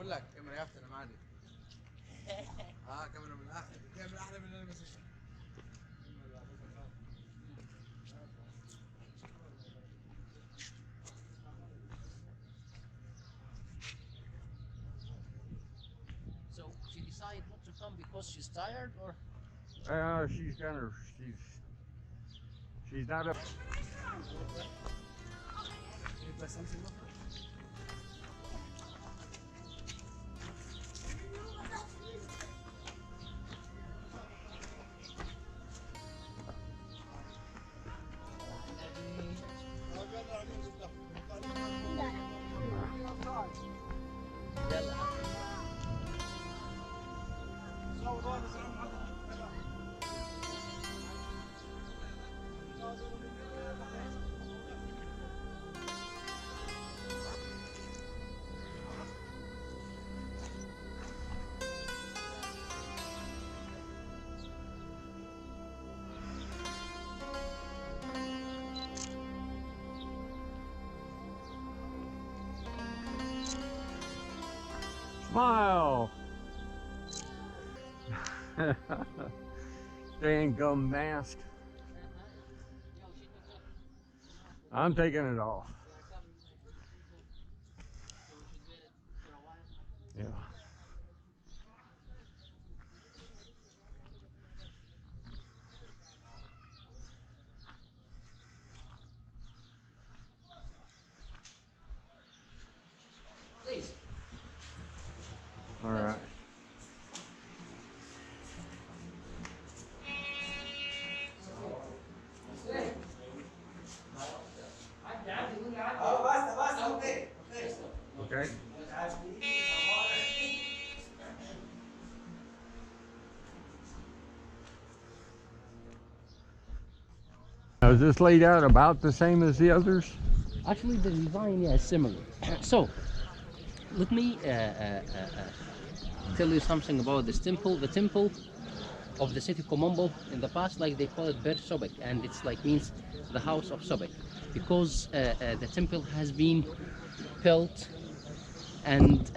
بقول لك كاميرا يافت انا معدي كاميرا من الاخر كاميرا احلى من اللي انا بس So she decided not to come because she's tired, or? She's kind of, she's not up. Smile. Dang gum mask. I'm taking it off. Yeah. Please. All right. Okay. Now, is this laid out about the same as the others? Actually, the design, is similar. So, let me tell you something about this temple. The temple of the city Kom Ombo in the past, like they call it Ber Sobek, and it's like means the house of Sobek, because the temple has been built, and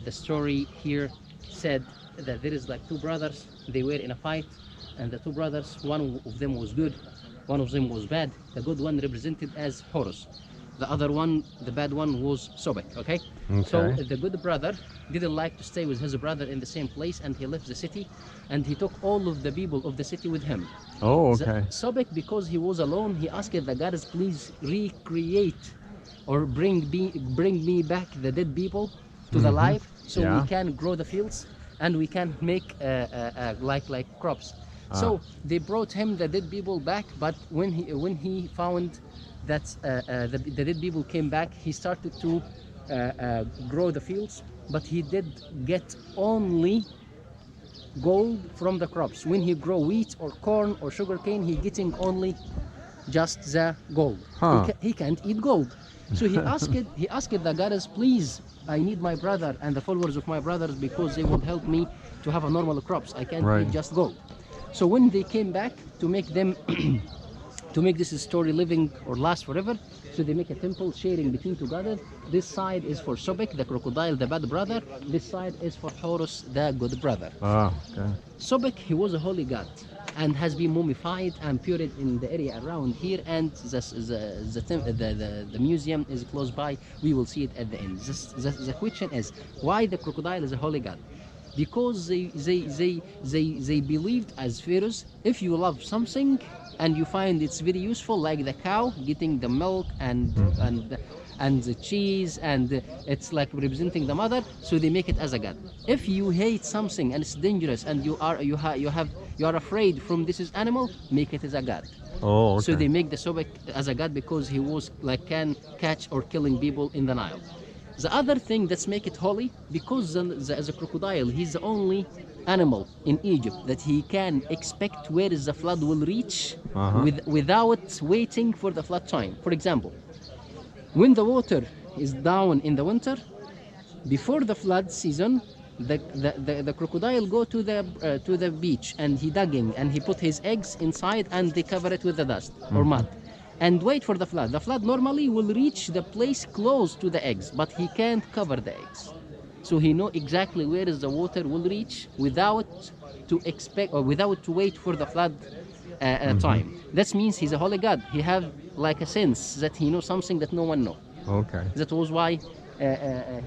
the story here said that there is like two brothers. They were in a fight, and the two brothers, one of them was good, one of them was bad. The good one represented as Horus, the other one, the bad one, was Sobek. Okay? So the good brother didn't like to stay with his brother in the same place, and he left the city, and he took all of the people of the city with him. Oh, okay. Sobek, because he was alone, he asked the goddess, please recreate or bring me back the dead people to the life, so we can grow the fields and we can make like crops. So they brought him the dead people back, but when he found that the dead people came back, he started to grow the fields, but he did get only gold from the crops. When he grow wheat or corn or sugarcane, he getting only just the gold. He can't eat gold. So he asked the goddess, please, I need my brother and the followers of my brothers, because they will help me to have a normal crops. I can't eat just gold. So when they came back to make them to make this story living or last forever, so they make a temple sharing between two goddesses. This side is for Sobek, the crocodile, the bad brother. This side is for Horus, the good brother. Okay. Sobek, he was a holy god and has been mummified and buried in the area around here, and the museum is close by. We will see it at the end. The question is, why the crocodile is a holy god? Because they believed as pharaohs, if you love something and you find it's very useful, like the cow getting the milk and the cheese, and it's like representing the mother, so they make it as a god. If you hate something and it's dangerous and you are afraid from this animal, make it as a god. Oh, okay. So they make the Sobek as a god because he was like can catch or killing people in the Nile. The other thing that's make it holy, because as a crocodile, he's the only animal in Egypt that he can expect where is the flood will reach without waiting for the flood time. For example, when the water is down in the winter, before the flood season, the crocodile go to the beach, and he digging and he put his eggs inside, and they cover it with the dust or mud, and wait for the flood. The flood normally will reach the place close to the eggs, but he can't cover the eggs. So he know exactly where is the water will reach without to expect or without to wait for the flood time. That means he's a holy God. He have like a sense that he knows something that no one know. Okay. That was why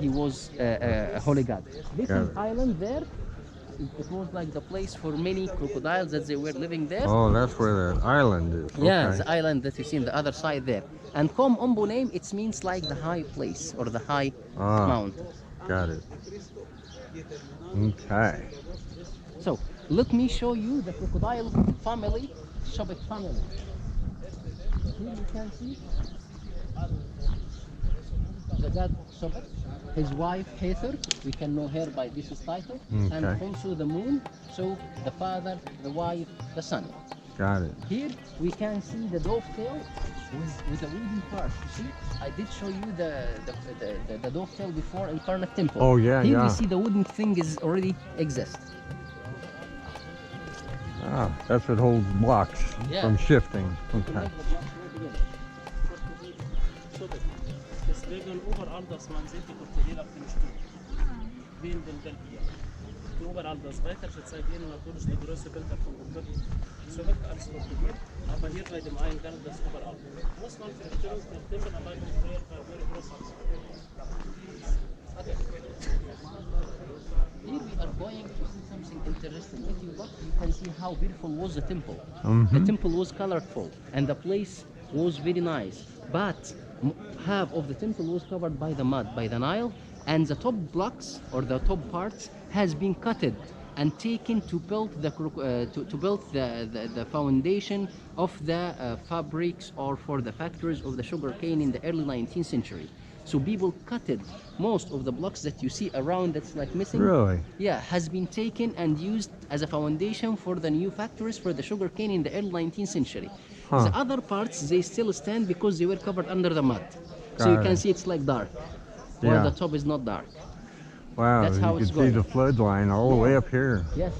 he was a holy God. This Got is it. island there. It was like the place for many crocodiles that they were living there. Oh, that's where that island is. Yeah, Okay. the island that you see on the other side there. And Kom Ombo name, it means like the high place or the high mountain. Got it. Okay. So let me show you the crocodile family, Solbec family. Here you can see the god Solbec, his wife Hathor, we can know her by this title, and also the moon, so the father, the wife, the son. Got it. Here we can see the dovetail with the wooden part. You see, I did show you the dovetail before in Karnak temple. Oh, yeah, Here yeah. we see the wooden thing is already exist. Ah, that's what holds blocks from shifting. Okay. Deswegen überall, dass man sieht, die Krokodile auf dem Stuhl. Wie in den Belgien. Überall das weiter, ich zeige Ihnen natürlich die größte Bilder von Gott zurück als Krokodil, aber hier bei dem Eingang das überall. Muss man verstehen, die Timmerarbeit ist sehr groß. Okay. Here we are going to see something interesting. If you look, you can see how beautiful was the temple. The temple was colorful and the place was very nice. But half of the temple was covered by the mud, by the Nile, and the top blocks or the top parts has been cutted and taken to build the foundation of the fabrics or for the factories of the sugarcane in the early 19th century. So people cutted most of the blocks that you see around that's like missing. Really? Yeah, has been taken and used as a foundation for the new factories for the sugarcane in the early 19th century. The other parts, they still stand because they were covered under the mud. So you can see it's like dark, while the top is not dark. Wow, That's how you it's can see going. the flood line all the way up here. Yes,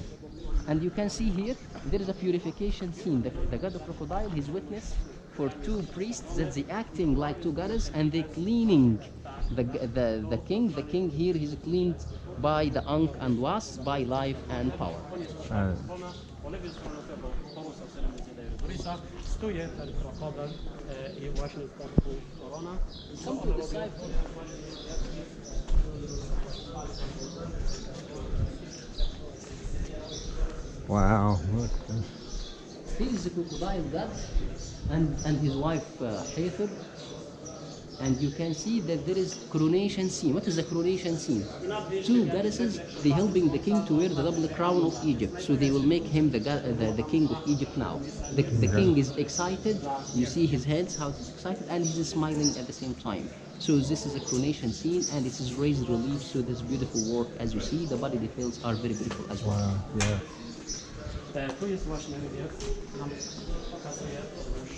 and you can see here, there is a purification scene. The god of crocodile, his witness for two priests that they acting like two goddesses and they cleaning the king. The king here, he's cleaned by the Ankh and Was, by life and power. Stuje ten krokodyl i właśnie w portu korona. Come to the side. Wow. Look. Here is the crocodile god and his wife Hathor. And you can see that there is coronation scene. What is the coronation scene? Two goddesses, they helping the king to wear the double crown of Egypt. So they will make him the king of Egypt now. The king is excited. You see his hands, how he's excited, and he's smiling at the same time. So this is a coronation scene, and it is raised relief. So this beautiful work, as you see, the body details are very beautiful as well. Wow, yeah. Tu jest właśnie relief, nam pokazuje już.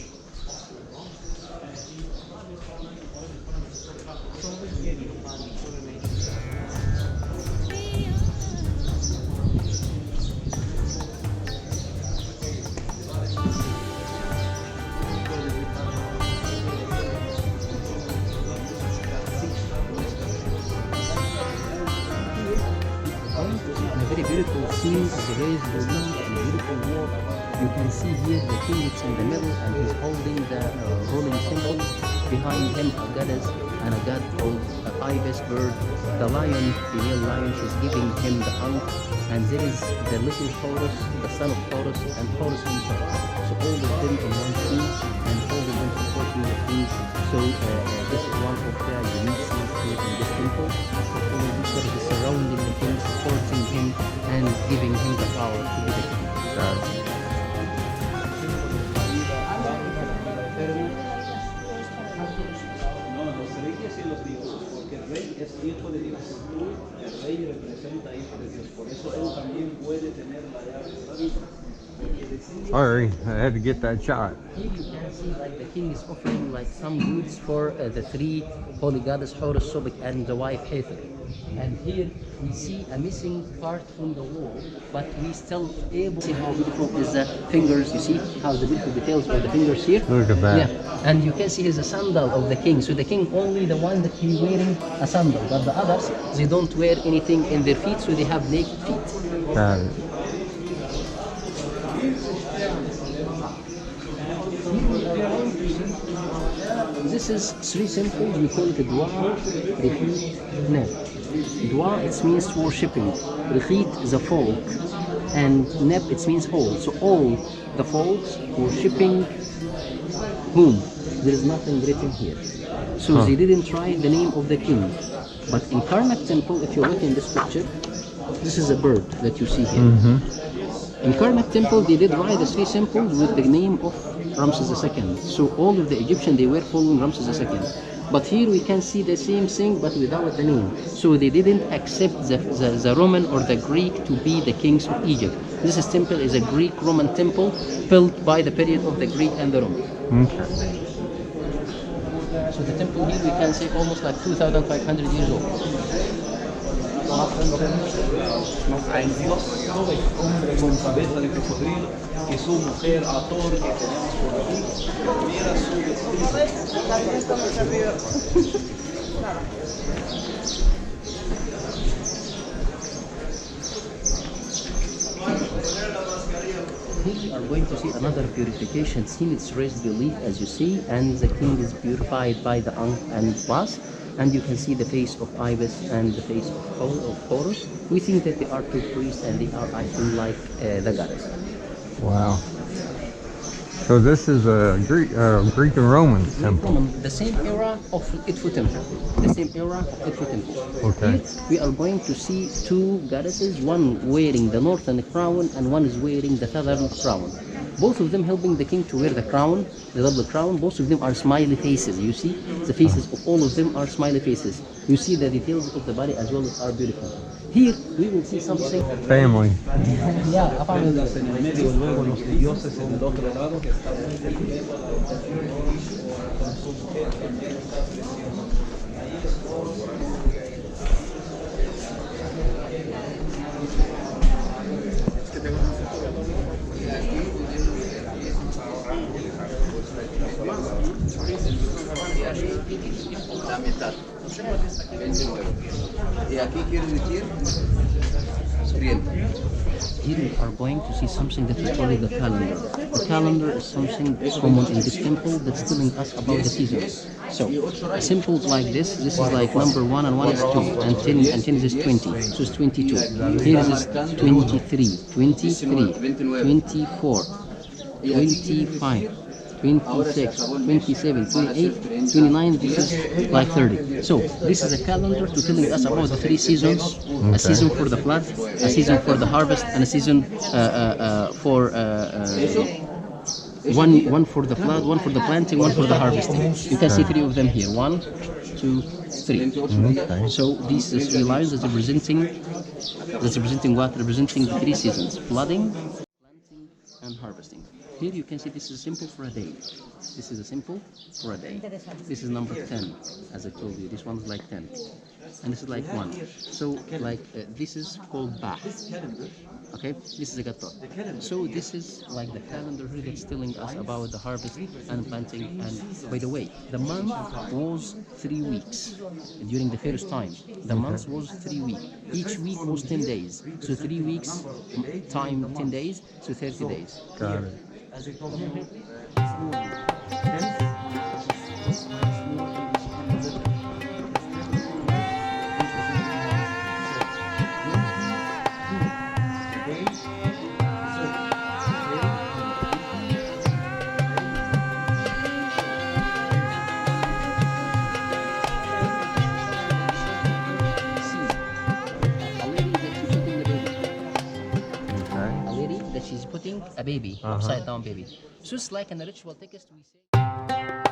A very beautiful scene of the raised relief and beautiful work. You can see here the king is in the middle and he's holding the rolling symbol. Behind him a goddess and a god called a ibis bird. The lion, female lion, she's giving him the ankh. And there is the little Horus, the son of Horus, and Horus himself. So all of them in one scene and all of them supporting the king. So this is one of the unique scenes here in this temple. So all of these goddesses surrounding the king, supporting him and giving him the power to be the king. Es hijo de Dios. El rey representa hijo de Dios. Por eso él también puede tener la llave de la vida. Sorry, I had to get that shot. Here you can see like the king is offering like some goods for the three holy goddess Horus, Solbec, and the wife Hathor. And here we see a missing part from the wall, but we still able to see how beautiful is the fingers. You see how the beautiful details of the fingers here. Look at that. Yeah, and you can see here's a sandal of the king. So the king only the one that he wearing a sandal, but the others they don't wear anything in their feet, so they have naked feet. Got it. This is three symbols. We call it dua, rekhit, neb. Dua it means worshipping, rekhit is a folk, and neb it means all. So all the folks worshipping whom? There is nothing written here. So they didn't write the name of the king. But in Karnak temple, if you look in this picture, this is a bird that you see here. In Karnak temple, they did write the three symbols with the name of Ramses II. So all of the Egyptians, they were following Ramses II. But here we can see the same thing, but without the name. So they didn't accept the Roman or the Greek to be the kings of Egypt. This temple is a Greek-Roman temple built by the period of the Greek and the Roman. Okay. So the temple here we can say almost like 2,500 years old. Hombre con cabeza de cocodrilo, que su mujer Ator, que tenemos por aquí, mira Here we are going to see another purification scene. It's raised belief as you see, and the king is purified by the Ankh and Bas. And you can see the face of Ibis and the face of Horus. We think that they are two priests and they are acting like the goddess. Wow. So this is a Greek and Roman temple. The same era of Edfu temple. The same era of Edfu temple. Okay. Here we are going to see two goddesses, one wearing the northern crown and one is wearing the southern crown. Both of them helping the king to wear the crown, the double crown. Both of them are smiley faces. You see, the faces of all of them are smiley faces. You see the details of the body as well as are beautiful. Here we will see something. Family. Yeah, apart from en el medio, luego los dioses en el otro lado que están con su mujer también está preciosa. Ahí es Horus. La mitad. 29. Y aquí quiere decir siguiente. Here we are going to see something that we call it the calendar. The calendar is something common in this temple that's telling us about the seasons. So, symbols like this is like number 1 and 1 is 2, and 10 is 20, so it's 22. Here is 23, 23, 24, 25. 26, 27, 28, 29, this is like 30. So this is a calendar to telling us about the three seasons, a season for the flood, a season for the harvest, and a season for one for the flood, one for the planting, one for the harvesting. You can see three of them here, 1, 2, 3. Okay. So these three lines are representing what? Representing the three seasons, flooding, planting, and harvesting. Here you can see this is simple for a day. This is a simple for a day. This is number 10, as I told you. This one is like 10. And this is like 1. So like this is called Bah. Okay, this is a gato. So this is like the calendar here that's telling us about the harvest and planting. And by the way, the month was 3 weeks during the first time. The month was 3 weeks. Each week was 10 days. So 3 weeks time 10 days, so 30 days. Got it. She's putting a baby, upside down baby. So it's like in the ritual text we say.